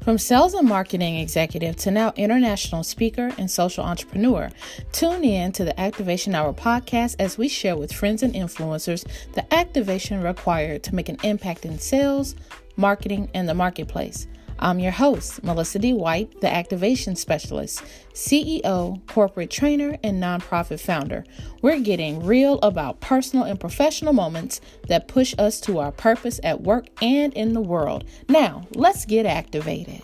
From sales and marketing executive to now international speaker and social entrepreneur, tune in to the Activation Hour podcast as we share with friends and influencers the activation required to make an impact in sales, marketing, and the marketplace. I'm your host, Melissa D. White, the Activation Specialist, CEO, corporate trainer, and nonprofit founder. We're getting real about personal and professional moments that push us to our purpose at work and in the world. Now, let's get activated.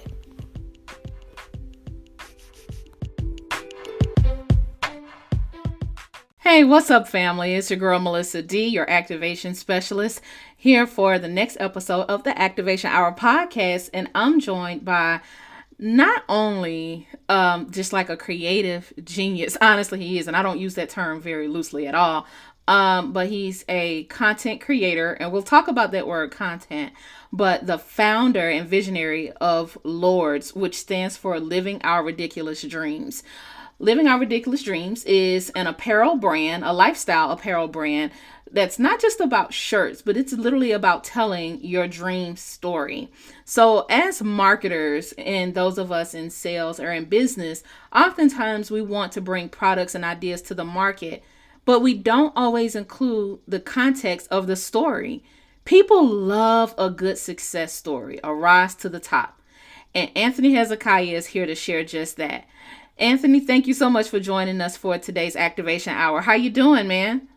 Hey, what's up, family? It's your girl, Melissa D., your Activation Specialist, here for the next episode of the Activation Hour podcast. And I'm joined by not only just like a creative genius, honestly he is, and I don't use that term very loosely at all, but he's a content creator, and we'll talk about that word content, but the founder and visionary of L.O.R.D.S, which stands for Living Our Ridiculous Dreams. Living Our Ridiculous Dreams is an apparel brand, a lifestyle apparel brand that's not just about shirts, but it's literally about telling your dream story. So as marketers and those of us in sales or in business, oftentimes we want to bring products and ideas to the market, but we don't always include the context of the story. People love a good success story, a rise to the top. And Anthony Hezekiah is here to share just that. Anthony, thank you so much for joining us for today's Activation Hour. How you doing, man?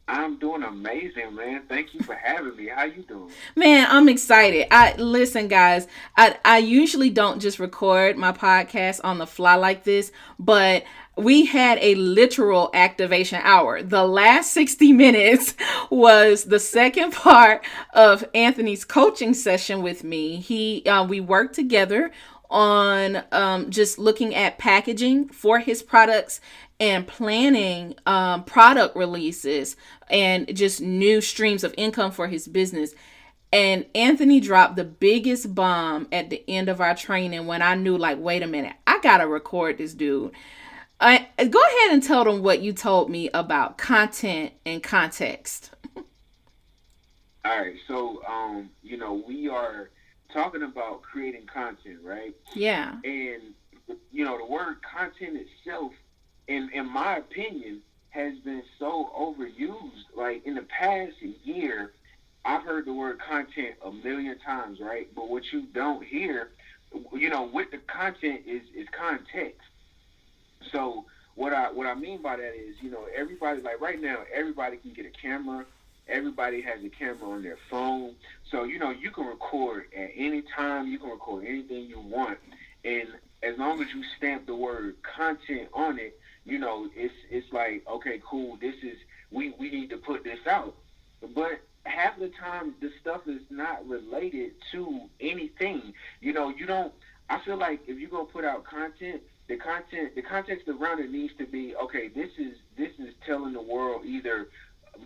I'm doing amazing, man. Thank you for having me. How you doing? Man, I'm excited. Listen, guys, I usually don't just record my podcast on the fly like this, but we had a literal activation hour. The last 60 minutes was the second part of Anthony's coaching session with me. We worked together on just looking at packaging for his products and planning product releases and just new streams of income for his business. And Anthony dropped the biggest bomb at the end of our training when I knew, like, wait a minute, I gotta record this dude. Go ahead and tell them what you told me about content and context. All right, so we are talking about creating content, right? Yeah. And the word content itself, in my opinion, has been so overused. Like, in the past year, I've heard the word content a million times, right? But what you don't hear, with the content is context. So what I mean by that is, everybody, like right now, everybody can get a camera. Everybody has a camera on their phone. So, you can record at any time. You can record anything you want. And as long as you stamp the word content on it, it's like, okay, cool, we need to put this out. But half the time, the stuff is not related to anything. I feel like if you're going to put out content, the context around it needs to be, okay, this is telling the world either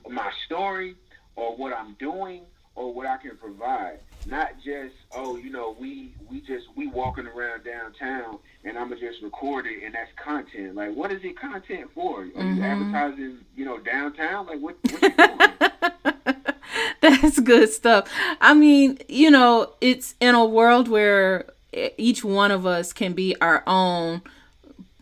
my story or what I'm doing or what I can provide. Not just, we walking around downtown and I'm gonna just record it and that's content. Like, what is it content for? Are you advertising, downtown? Like, what you doing? That's good stuff. I mean, it's in a world where each one of us can be our own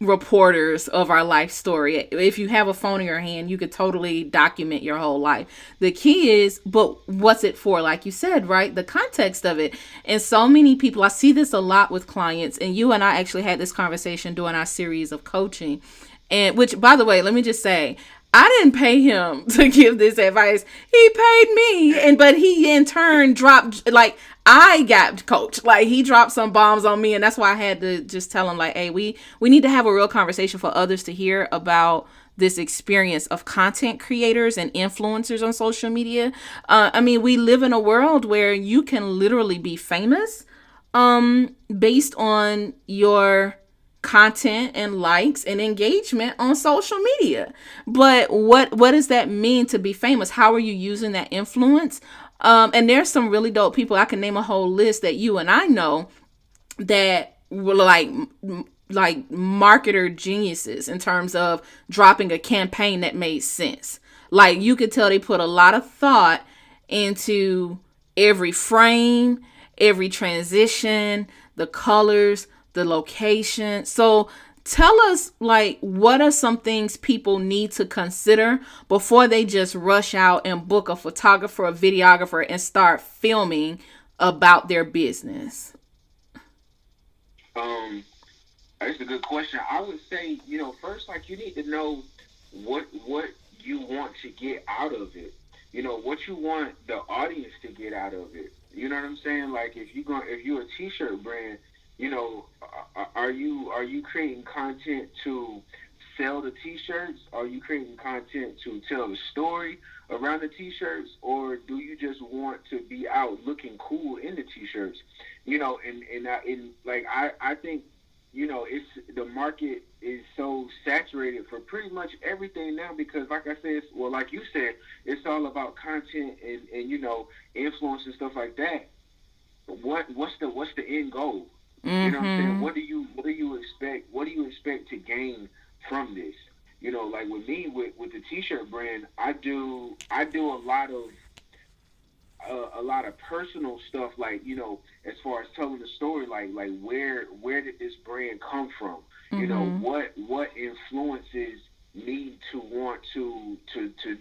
reporters of our life story. If you have a phone in your hand, you could totally document your whole life. The key is, but what's it for? Like you said, right? The context of it. And so many people, I see this a lot with clients, and you and I actually had this conversation during our series of coaching. And which, by the way, let me just say, I didn't pay him to give this advice. He paid me. But he in turn dropped, like, I got coached. Like, he dropped some bombs on me. And that's why I had to just tell him, like, hey, we need to have a real conversation for others to hear about this experience of content creators and influencers on social media. We live in a world where you can literally be famous based on your content and likes and engagement on social media. But what does that mean to be famous? How are you using that influence? And there's some really dope people. I can name a whole list that you and I know that were like marketer geniuses in terms of dropping a campaign that made sense. Like, you could tell they put a lot of thought into every frame, every transition, the colors, the location. So tell us, like, what are some things people need to consider before they just rush out and book a photographer, a videographer, and start filming about their business? Um, that's a good question. I would say, first, like, you need to know what you want to get out of it. What you want the audience to get out of it. You know what I'm saying? Like, if you're a t-shirt brand, are you creating content to sell the t-shirts? Are you creating content to tell the story around the t-shirts, or do you just want to be out looking cool in the t-shirts? And like, I think, it's the market is so saturated for pretty much everything now, because, like I said, well, like you said, it's all about content and influence and stuff like that. What's the end goal? You know what I'm saying? Mm-hmm. What do you expect to gain from this? Like with me, with the t-shirt brand, I do a lot of personal stuff, like, as far as telling the story, like where did this brand come from? Mm-hmm. What influences me to want to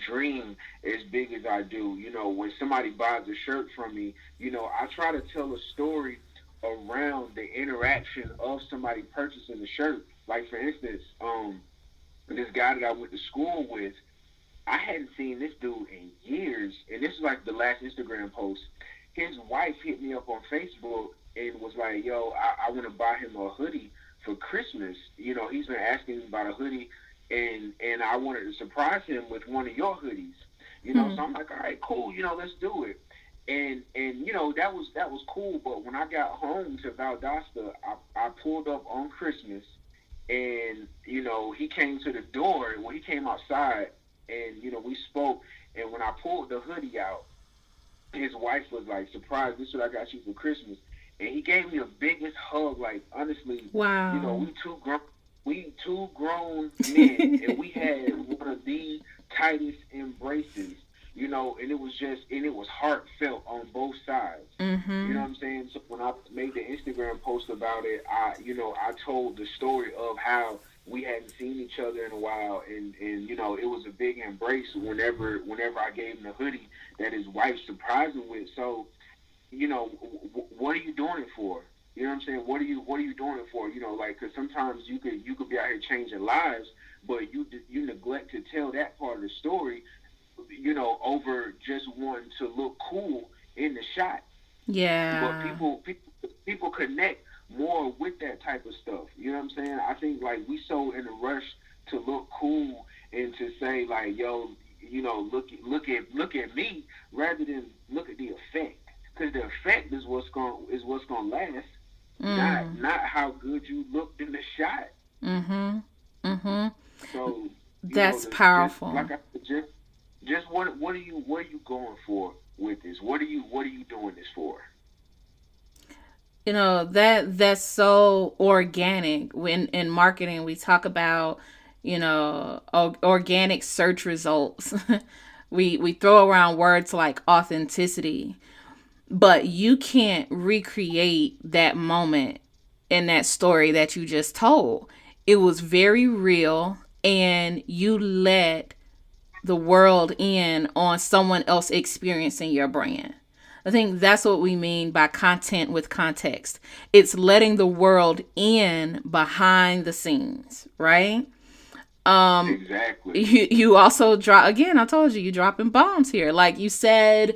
dream as big as I do? When somebody buys a shirt from me, I try to tell a story around the interaction of somebody purchasing the shirt. Like, for instance, this guy that I went to school with, I hadn't seen this dude in years, and this is like the last Instagram post. His wife hit me up on Facebook and was like, "Yo, I want to buy him a hoodie for Christmas. He's been asking me about a hoodie, and I wanted to surprise him with one of your hoodies. So I'm like, all right, cool. Let's do it." And that was cool. But when I got home to Valdosta, I pulled up on Christmas, and he came to the door. When he came outside, and we spoke, and when I pulled the hoodie out, his wife was like, "Surprise! This is what I got you for Christmas." And he gave me the biggest hug. Like, honestly, Wow. we two grown men, and we had one of the tightest embraces. And it was heartfelt on both sides. You know Mm-hmm. what I'm saying? So when I made the Instagram post about it, I told the story of how we hadn't seen each other in a while, and it was a big embrace whenever I gave him the hoodie that his wife surprised him with. So, what are you doing it for? You know what I'm saying? What are you doing it for? Like, because sometimes you could be out here changing lives, but you neglect to tell that part of the story, over just wanting to look cool in the shot. But Yeah. people connect more with that type of stuff. You know what I'm saying? I think, like, we so in a rush to look cool and to say, like, "Yo, look at me," rather than look at the effect, because the effect is what's gonna last, not Mm. not how good you looked in the shot. Mm-hmm. Mm-hmm. So, That's just powerful. like I said, just what are you going for with this? What are you doing this for? That's so organic. When in marketing we talk about, organic search results. We throw around words like authenticity, but you can't recreate that moment in that story that you just told. It was very real, and you let the world in on someone else experiencing your brand. I think that's what we mean by content with context. It's letting the world in behind the scenes, right? Exactly. You also drop, again, I told you dropping bombs here. Like you said,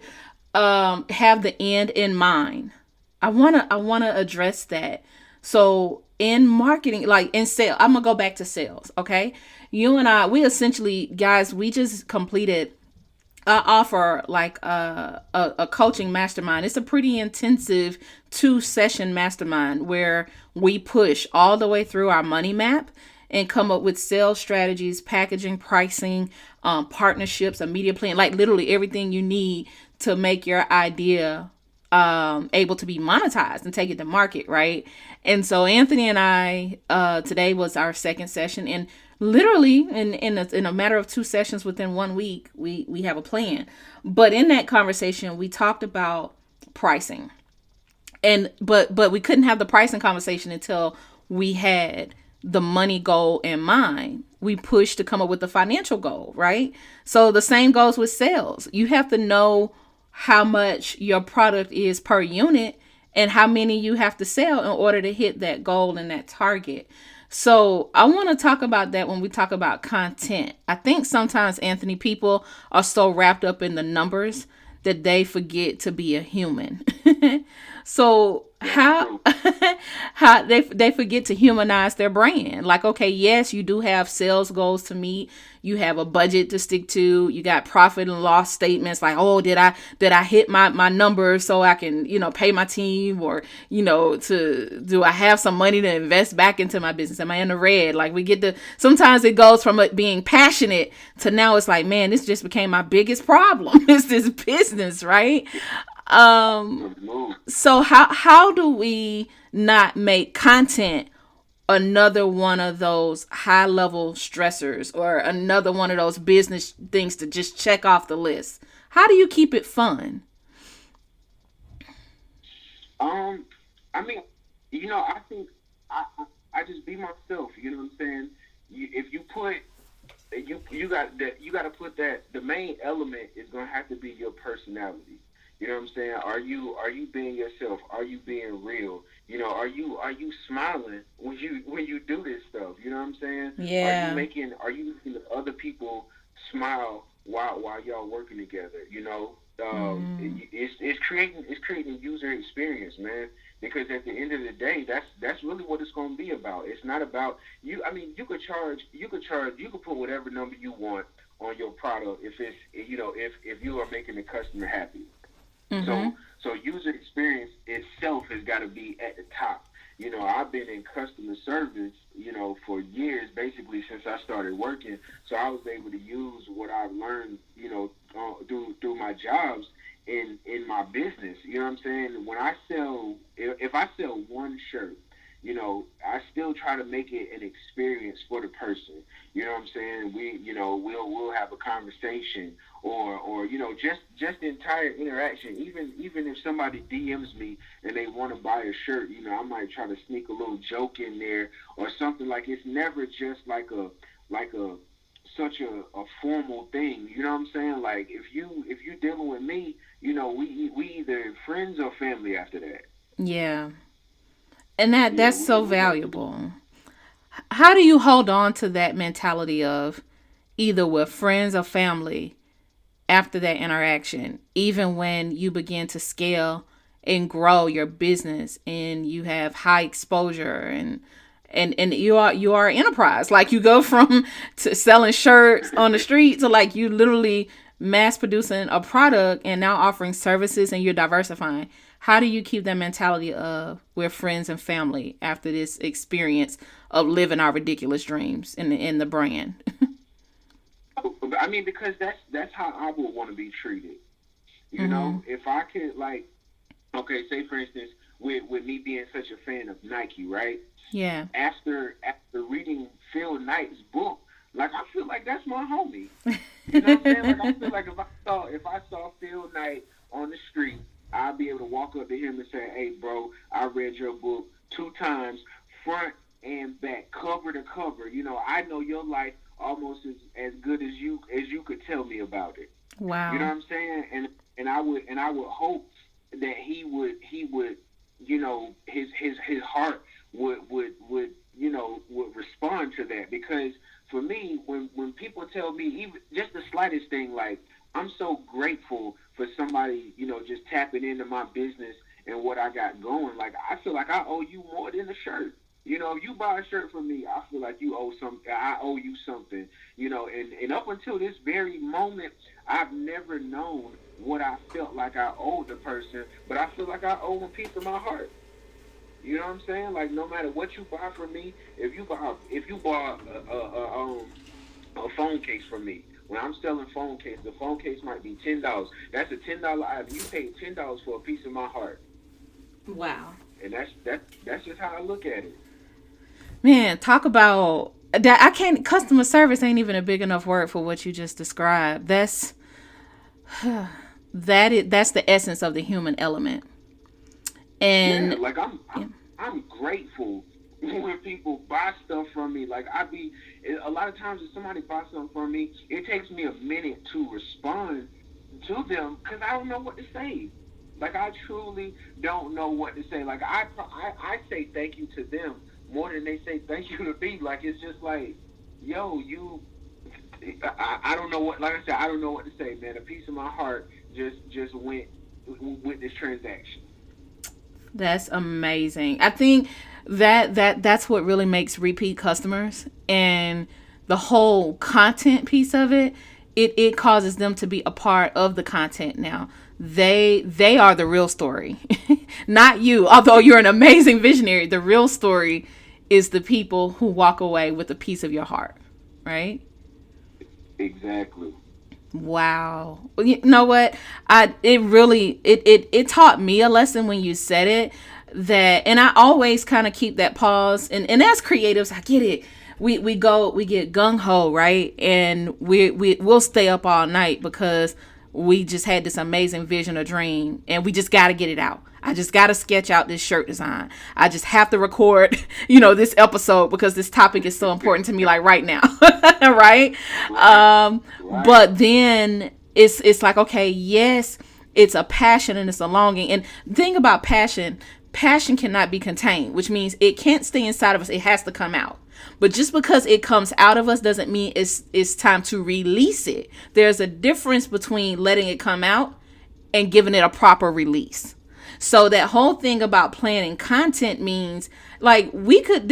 have the end in mind. I wanna address that. So in marketing, like in sales, I'm gonna go back to sales. Okay, you and I, we essentially, guys, we just completed. I offer like a coaching mastermind. It's a pretty intensive 2 session mastermind where we push all the way through our money map and come up with sales strategies, packaging, pricing, partnerships, a media plan, like literally everything you need to make your idea able to be monetized and take it to market, right? And so Anthony and I, today was our second session, and literally in a matter of 2 sessions within 1 week, we have a plan. But in that conversation, we talked about pricing, And but we couldn't have the pricing conversation until we had the money goal in mind. We pushed to come up with the financial goal, right? So the same goes with sales. You have to know how much your product is per unit and how many you have to sell in order to hit that goal and that target. So I want to talk about that when we talk about content. I think sometimes, Anthony, people are so wrapped up in the numbers that they forget to be a human. So That's how true. how they forget to humanize their brand. Like, okay, yes, you do have sales goals to meet. You have a budget to stick to. You got profit and loss statements like, oh, did I hit my numbers so I can, pay my team, or, to do I have some money to invest back into my business? Am I in the red? Like, we get the sometimes it goes from it being passionate to now it's like, man, this just became my biggest problem. It's this business, right? Um Good move. so how do we not make content another one of those high level stressors or another one of those business things to just check off the list? How do you keep it fun? Um, I mean, I think I just be myself. You know what I'm saying? If you put you got to put that the main element is gonna have to be your personality. You know what I'm saying? Are you being yourself? Are you being real? Are you smiling when you do this stuff? You know what I'm saying? Yeah. Are you making the other people smile while y'all working together? It's creating user experience, man. Because at the end of the day, that's really what it's going to be about. It's not about you. I mean, you could put whatever number you want on your product if it's if you are making the customer happy. Mm-hmm. So user experience itself has got to be at the top. I've been in customer service, for years, basically since I started working. So I was able to use what I've learned, through my jobs in my business. You know what I'm saying? When I sell, if I sell one shirt, I still try to make it an experience for the person. You know what I'm saying? We'll have a conversation, or just the entire interaction. Even if somebody DMs me and they want to buy a shirt, I might try to sneak a little joke in there or something. Like, it's never just like a such a formal thing. You know what I'm saying? Like, if you dealing with me, we either friends or family after that. Yeah. And that Yeah, that's so we got to. valuable. How do you hold on to that mentality of either with friends or family after that interaction, even when you begin to scale and grow your business and you have high exposure and you are an enterprise. Like, you go from to selling shirts on the street to, like, you literally mass producing a product and now offering services, and you're diversifying. How do you keep that mentality of we're friends and family after this experience of living our ridiculous dreams in the brand? I mean, because that's how I would want to be treated. Mm-hmm. If I could, like, okay, say for instance, with me being such a fan of Nike, right? Yeah. After reading Phil Knight's book, like, I feel like that's my homie. You know what I'm saying? Like, I feel like if I saw Phil Knight on the street, I'd be able to walk up to him and say, "Hey, bro, I read your book 2 times, front and back, cover to cover. I know your life almost as good as you could tell me about it." You know Wow. what I'm saying? And I would hope that he would his heart would respond to that. Because for me, when people tell me even just the slightest thing, like, I'm so grateful for somebody, just tapping into my business and what I got going. Like, I feel like I owe you more than a shirt. If you buy a shirt from me, I feel like you owe some. I owe you something. And up until this very moment, I've never known what I felt like I owed the person, but I feel like I owe a piece of my heart. You know what I'm saying? Like, no matter what you buy from me, if you buy a phone case from me, when I'm selling phone case, the phone case might be $10. That's a $10 item. You paid $10 for a piece of my heart, Wow. and that's just how I look at it. Man, talk about that. I can't, customer service ain't even a big enough word for what you just described. That's the essence of the human element. Yeah, And like yeah. I'm grateful when people buy stuff from me. Like a lot of times if somebody buys something from me, it takes me a minute to respond to them because I don't know what to say. Like I truly don't know what to say. Like I say thank you to them more than they say thank you to me. Like it's just like, yo, I don't know what. Like I said, I don't know what to say, man. A piece of my heart just went with this transaction. That's amazing. I think that's what really makes repeat customers, and the whole content piece of it. It causes them to be a part of the content now. They are the real story, not you. Although you're an amazing visionary, the real story is the people who walk away with a piece of your heart, right? Exactly. Wow. Well, you know what? It taught me a lesson when you said it, that, and I always kind of keep that pause, and as creatives, I get it. We get gung ho, right? And we'll stay up all night because we just had this amazing vision or dream, and we just got to get it out. I just got to sketch out this shirt design. I just have to record, this episode because this topic is so important to me, like right now, right? Right. Right. But then it's like, okay, yes, it's a passion and it's a longing. And the thing about passion cannot be contained, which means it can't stay inside of us. It has to come out. But just because it comes out of us doesn't mean it's time to release it. There's a difference between letting it come out and giving it a proper release. So that whole thing about planning content means, like, we could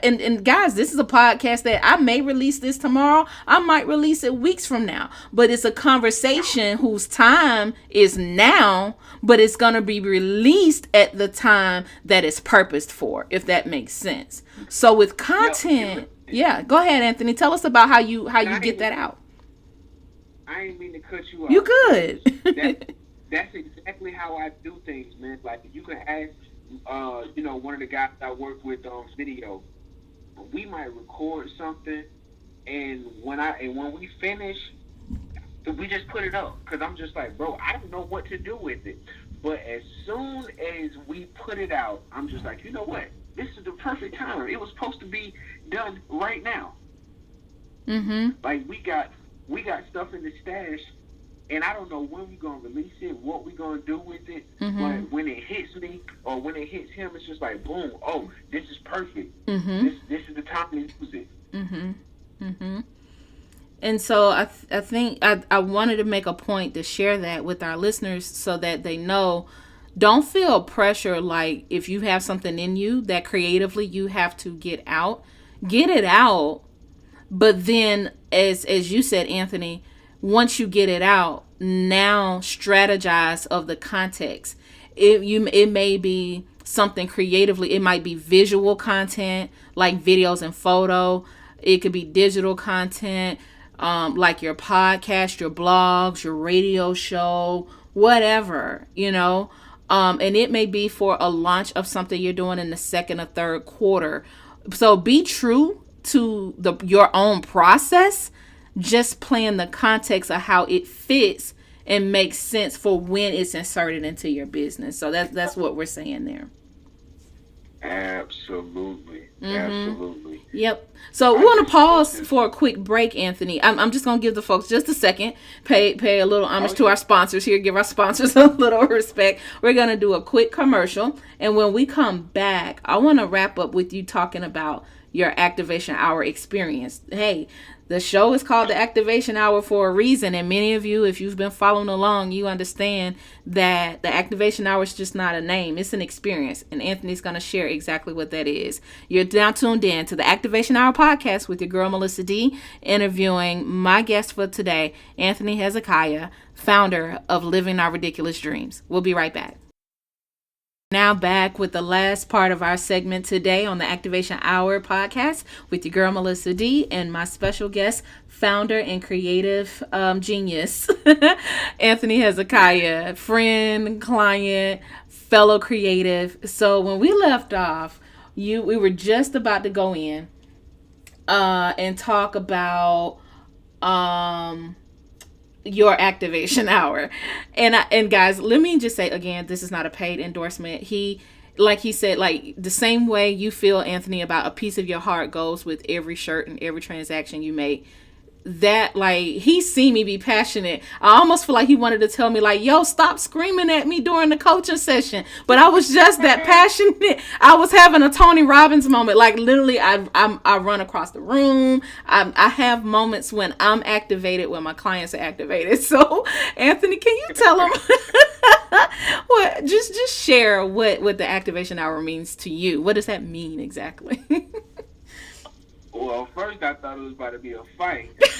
and guys, this is a podcast that I may release this tomorrow. I might release it weeks from now. But it's a conversation whose time is now, but it's going to be released at the time that it's purposed for, if that makes sense. So with Yep. content, yeah, go ahead, Anthony. Tell us about how you And get that out. I ain't mean to cut you You off because that good. that's exactly how I do things, man. Like you can ask, one of the guys I work with on video. We might record something, and when we finish, we just put it up because I'm just like, bro, I don't know what to do with it. But as soon as we put it out, I'm just like, you know what? This is the perfect time. It was supposed to be done right now. Mm-hmm. Like we got stuff in the stash, and I don't know when we're gonna release it, what we're gonna do with it. Mm-hmm. But when it hits me or when it hits him, it's just like boom. Oh, this is perfect. Mm-hmm. This is the time to use it. Mm-hmm. Mm-hmm. And so I think I wanted to make a point to share that with our listeners so that they know, don't feel pressure like if you have something in you that creatively you have to get it out. But then as you said, Anthony, once you get it out, now strategize of the context. It may be something creatively, it might be visual content like videos and photo. It could be digital content, like your podcast, your blogs, your radio show, whatever. And it may be for a launch of something you're doing in the second or third quarter. So be true to your own process. Just plan the context of how it fits and makes sense for when it's inserted into your business. So that's what we're saying there. Absolutely, Mm-hmm. absolutely. Yep. So we I want to just spoke pause this. for a quick break, Anthony. I'm just going to give the folks just a second. Pay a little homage Oh to yeah. our sponsors here. Give our sponsors a little respect. We're going to do a quick commercial. And when we come back, I want to wrap up with you talking about your activation hour experience. Hey, the show is called the Activation Hour for a reason. And many of you, if you've been following along, you understand that the Activation Hour is just not a name. It's an experience. And Anthony's going to share exactly what that is. You're now tuned in to the Activation Hour podcast with your girl, Melissa D, interviewing my guest for today, Anthony Hezekiah, founder of Living Our Ridiculous Dreams. We'll be right back. Now back with the last part of our segment today on the Activation Hour podcast with your girl Melissa D and my special guest, founder and creative genius, Anthony Hezekiah, friend, client, fellow creative. So when we left off, we were just about to go in and talk about your activation hour. And guys, let me just say again, this is not a paid endorsement. Like he said, like the same way you feel, Anthony, about a piece of your heart goes with every shirt and every transaction you make. That, like, he seen me be passionate. I almost feel like he wanted to tell me, like, yo, stop screaming at me during the coaching session. But I was just that passionate. I was having a Tony Robbins moment. Like, literally, I run across the room. I have moments when I'm activated, when my clients are activated. So Anthony, can you tell them what, just share what the activation hour means to you? What does that mean exactly? Well, first I thought it was about to be a fight, but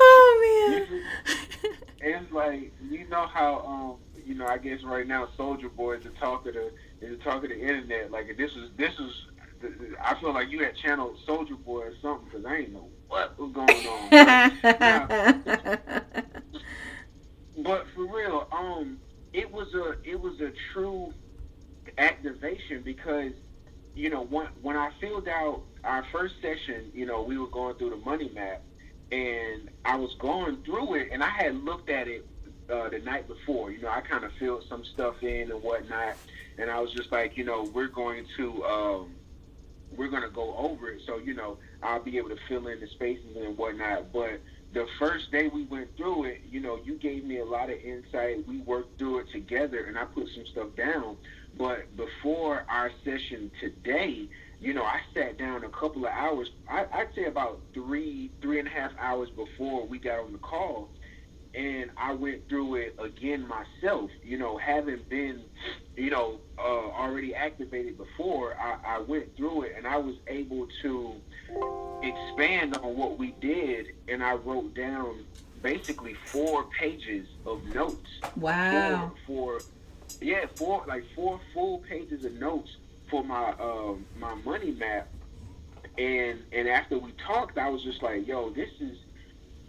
Oh man. it's like I guess right now Soldier Boy is the talk of the internet. Like this is I feel like you had channeled Soldier Boy or something because I ain't know what was going on. But for real, it was a true activation because when I filled out our first session, we were going through the money map, and I was going through it, and I had looked at it the night before. I kind of filled some stuff in and whatnot, and I was just like, we're going to go over it, so I'll be able to fill in the spaces and whatnot. But the first day we went through it, you gave me a lot of insight. We worked through it together, and I put some stuff down. But before our session today, I sat down a couple of hours. I'd say about 3.5 hours before we got on the call, and I went through it again myself. Having been, already activated before, I went through it, and I was able to expand on what we did, and I wrote down basically 4 pages of notes. Wow. Four full pages of notes for my money map. And after we talked, I was just like, yo, this is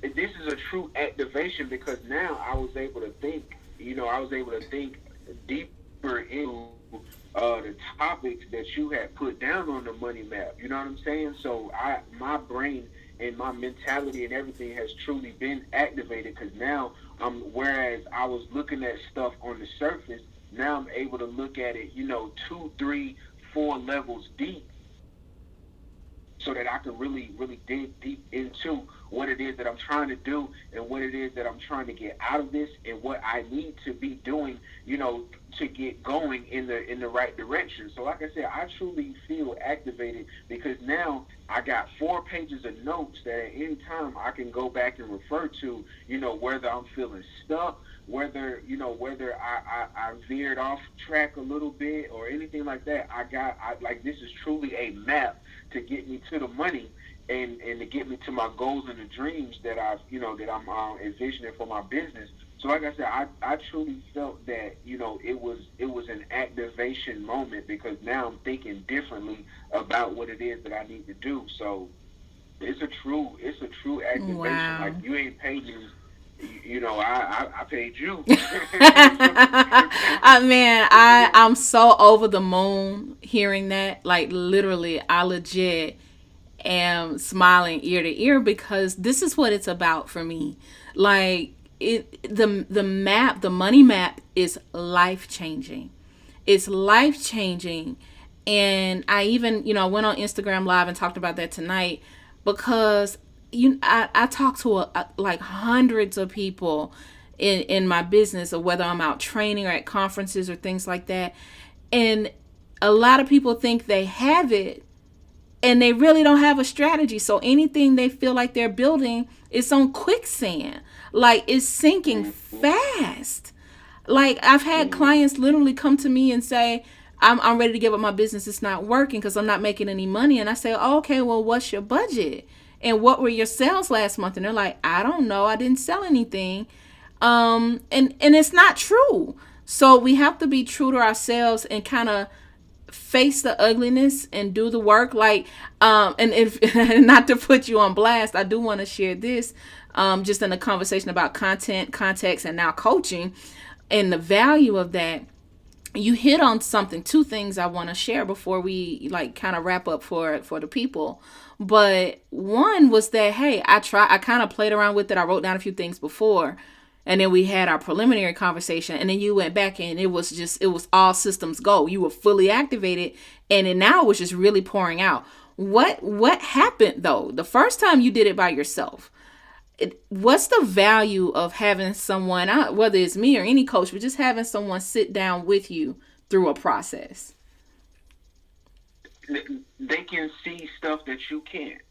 a true activation because now I was able to think, deeper into the topics that you had put down on the money map. You know what I'm saying? So my brain and my mentality and everything has truly been activated because now whereas I was looking at stuff on the surface, now I'm able to look at it, 2, 3, 4 levels deep, so that I can really, really dig deep into what it is that I'm trying to do and what it is that I'm trying to get out of this and what I need to be doing, to get going in the right direction. So like I said, I truly feel activated because now I got 4 pages of notes that at any time I can go back and refer to, whether I'm feeling stuck, whether I veered off track a little bit or anything like that. This is truly a map to get me to the money and to get me to my goals and the dreams that I'm envisioning for my business. So like I said, I truly felt that, it was an activation moment because now I'm thinking differently about what it is that I need to do. So it's a true activation. Wow. Like you ain't paid me. I paid you. I'm so over the moon hearing that. Like literally, I legit am smiling ear to ear because this is what it's about for me. Like the money map is life changing. It's life changing. And I even, went on Instagram Live and talked about that tonight because I talk to like hundreds of people in my business, or whether I'm out training or at conferences or things like that. And a lot of people think they have it and they really don't have a strategy. So anything they feel like they're building is on quicksand. Like it's sinking fast. Like I've had clients literally come to me and say, I'm ready to give up my business. It's not working because I'm not making any money. And I say, oh, okay, well, what's your budget? And what were your sales last month? And they're like, I don't know. I didn't sell anything. And it's not true. So we have to be true to ourselves and kind of face the ugliness and do the work. Like, and if not to put you on blast, I do want to share this, just in a conversation about content, context, and now coaching and the value of that. you hit on something, two things I want to share before we like kind of wrap up for the people. But one was that, hey, I kind of played around with it. I wrote down a few things before, and then we had our preliminary conversation, and then you went back and it was all systems go. You were fully activated, and then now it was just really pouring out. What happened though the first time you did it by yourself? What's the value of having someone, whether it's me or any coach, but just having someone sit down with you through a process? They can see stuff that you can't.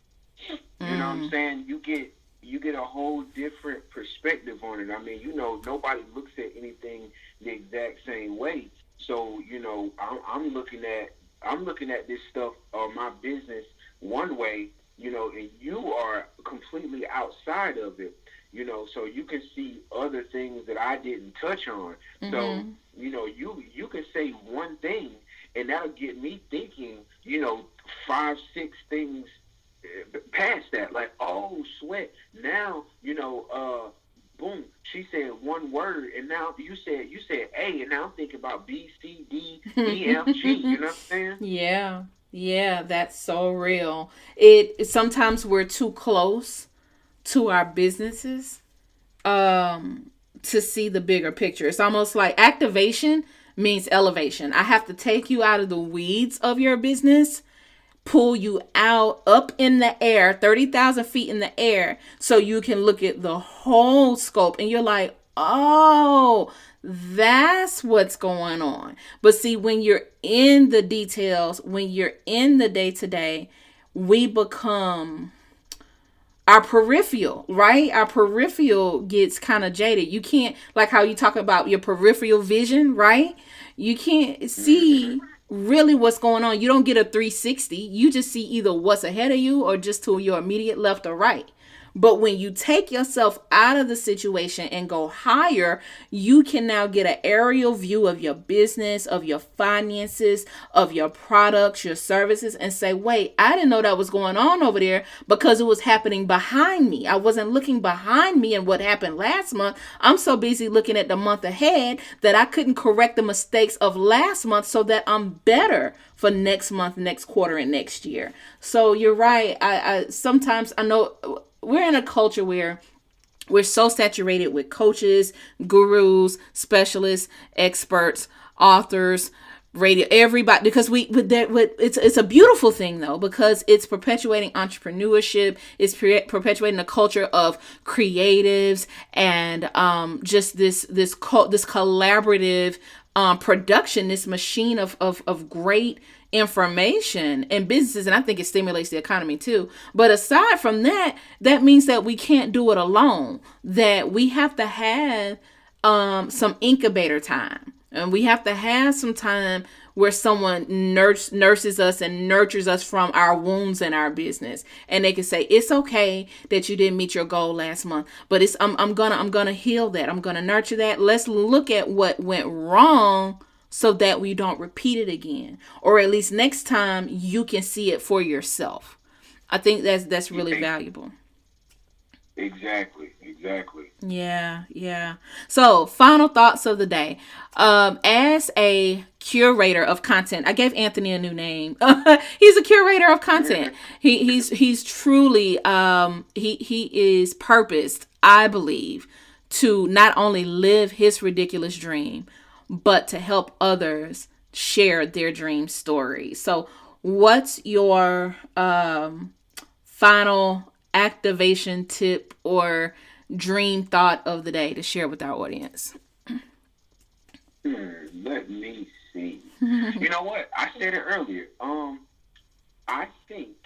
You know what I'm saying? You get a whole different perspective on it. I mean, nobody looks at anything the exact same way. So, I'm looking at this stuff or my business one way, and you are completely outside of it. So you can see other things that I didn't touch on. So, you can say one thing and that'll get me thinking, five, six things past that. Like, oh, sweat. Now, boom, she said one word, and now you said A, and now I'm thinking about B, C, D, E, F, G. You know what I'm saying? Yeah. Yeah, that's so real. It sometimes we're too close to our businesses to see the bigger picture. It's almost like activation means elevation. I have to take you out of the weeds of your business, pull you out up in the air, 30,000 feet in the air, so you can look at the whole scope. And you're like, oh, that's what's going on. But see, when you're in the details, when you're in the day to day, we become our peripheral, right? Our peripheral gets kind of jaded. You can't, like how you talk about your peripheral vision, right? You can't see really what's going on. You don't get a 360. You just see either what's ahead of you or just to your immediate left or right. But when you take yourself out of the situation and go higher, you can now get an aerial view of your business, of your finances, of your products, your services, and say, wait, I didn't know that was going on over there because it was happening behind me. I wasn't looking behind me and what happened last month. I'm so busy looking at the month ahead that I couldn't correct the mistakes of last month so that I'm better for next month, next quarter, and next year. So you're right. I sometimes I know we're in a culture where we're so saturated with coaches, gurus, specialists, experts, authors, radio, everybody, because it's a beautiful thing though, because it's perpetuating entrepreneurship. It's perpetuating a culture of creatives and just this collaborative production, this machine of great information and businesses. And I think it stimulates the economy too. But aside from that, that means that we can't do it alone, that we have to have some incubator time, and we have to have some time where someone nurses us and nurtures us from our wounds in our business, and they can say it's okay that you didn't meet your goal last month, but I'm gonna heal that. I'm gonna nurture that. Let's look at what went wrong so that we don't repeat it again, or at least next time you can see it for yourself. I think that's really valuable. Exactly. Yeah, yeah. So, final thoughts of the day. As a curator of content, I gave Anthony a new name. He's a curator of content. He's truly he is purposed, I believe, to not only live his ridiculous dream, but to help others share their dream story. So, what's your final activation tip or dream thought of the day to share with our audience? Let me see. You know what? I said it earlier. I think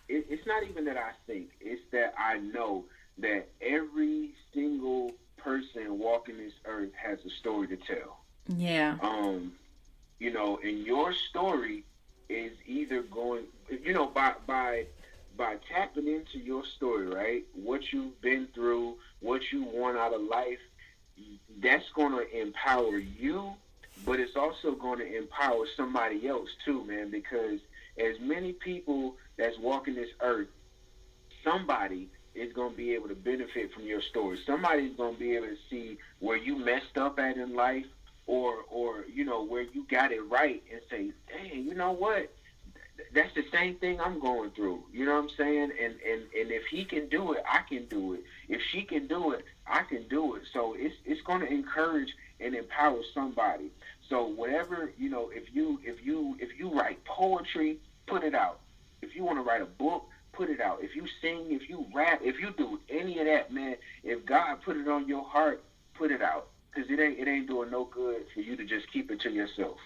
it's not even that I think. It's that I know that every single person walking this earth has a story to tell. Yeah. And your story is either going, by tapping into your story, right? What you've been through, what you want out of life, that's going to empower you, but it's also going to empower somebody else too, man, because as many people that's walking this earth, somebody is going to be able to benefit from your story. Somebody's going to be able to see where you messed up at in life, or where you got it right and say, dang, you know what? That's the same thing I'm going through. You know what I'm saying? And if he can do it, I can do it. If she can do it, I can do it. So it's going to encourage and empower somebody. So whatever, if you write poetry, put it out. If you want to write a book, put it out. If you sing, if you rap, if you do any of that, man, if God put it on your heart, put it out. Because it ain't doing no good for you to just keep it to yourself.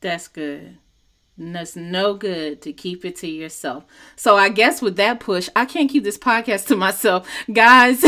That's good. And that's no good to keep it to yourself. So I guess with that push, I can't keep this podcast to myself. Guys,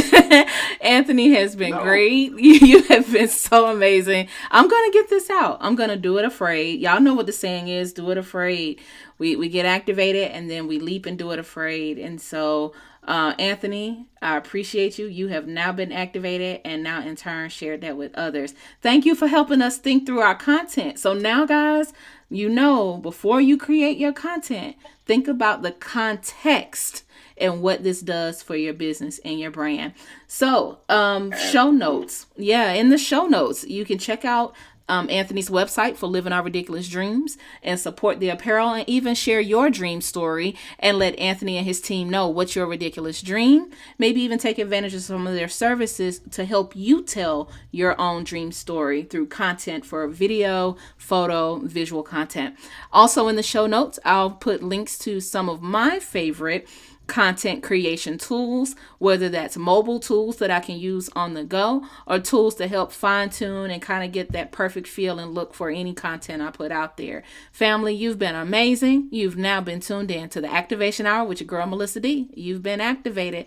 Anthony has been great. You have been so amazing. I'm going to get this out. I'm going to do it afraid. Y'all know what the saying is, do it afraid. We get activated and then we leap and do it afraid. And so, Anthony, I appreciate you. You have now been activated and now in turn shared that with others. Thank you for helping us think through our content. So now, guys, before you create your content, think about the context and what this does for your business and your brand. So, show notes. Yeah, in the show notes, you can check out Anthony's website for living our ridiculous dreams and support the apparel and even share your dream story and let Anthony and his team know what's your ridiculous dream. Maybe even take advantage of some of their services to help you tell your own dream story through content for video, photo, visual content. Also in the show notes, I'll put links to some of my favorite content creation tools, whether that's mobile tools that I can use on the go or tools to help fine tune and kind of get that perfect feel and look for any content I put out there. Family, you've been amazing. You've now been tuned in to the Activation Hour with your girl, Melissa D. You've been activated.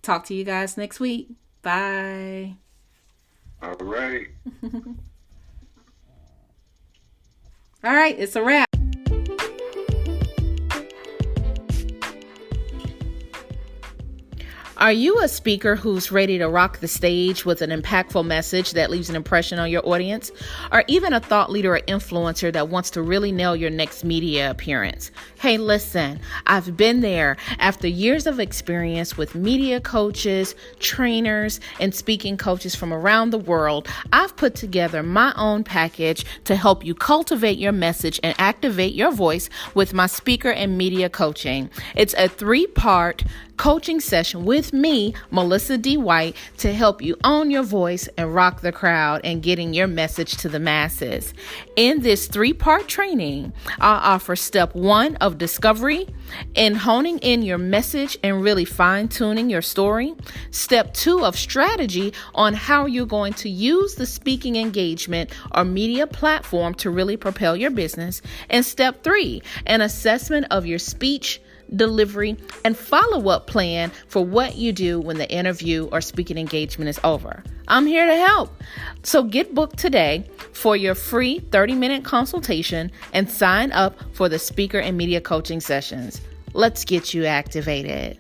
Talk to you guys next week. Bye. All right. All right. It's a wrap. Are you a speaker who's ready to rock the stage with an impactful message that leaves an impression on your audience? Or even a thought leader or influencer that wants to really nail your next media appearance? Hey, listen, I've been there. After years of experience with media coaches, trainers, and speaking coaches from around the world, I've put together my own package to help you cultivate your message and activate your voice with my speaker and media coaching. It's a 3-part coaching session with me, Melissa D. White, to help you own your voice and rock the crowd and getting your message to the masses. In this 3-part training, I'll offer step 1 of discovery and honing in your message and really fine-tuning your story. Step 2 of strategy on how you're going to use the speaking engagement or media platform to really propel your business. And step 3, an assessment of your speech, delivery, and follow-up plan for what you do when the interview or speaking engagement is over. I'm here to help. So get booked today for your free 30-minute consultation and sign up for the speaker and media coaching sessions. Let's get you activated.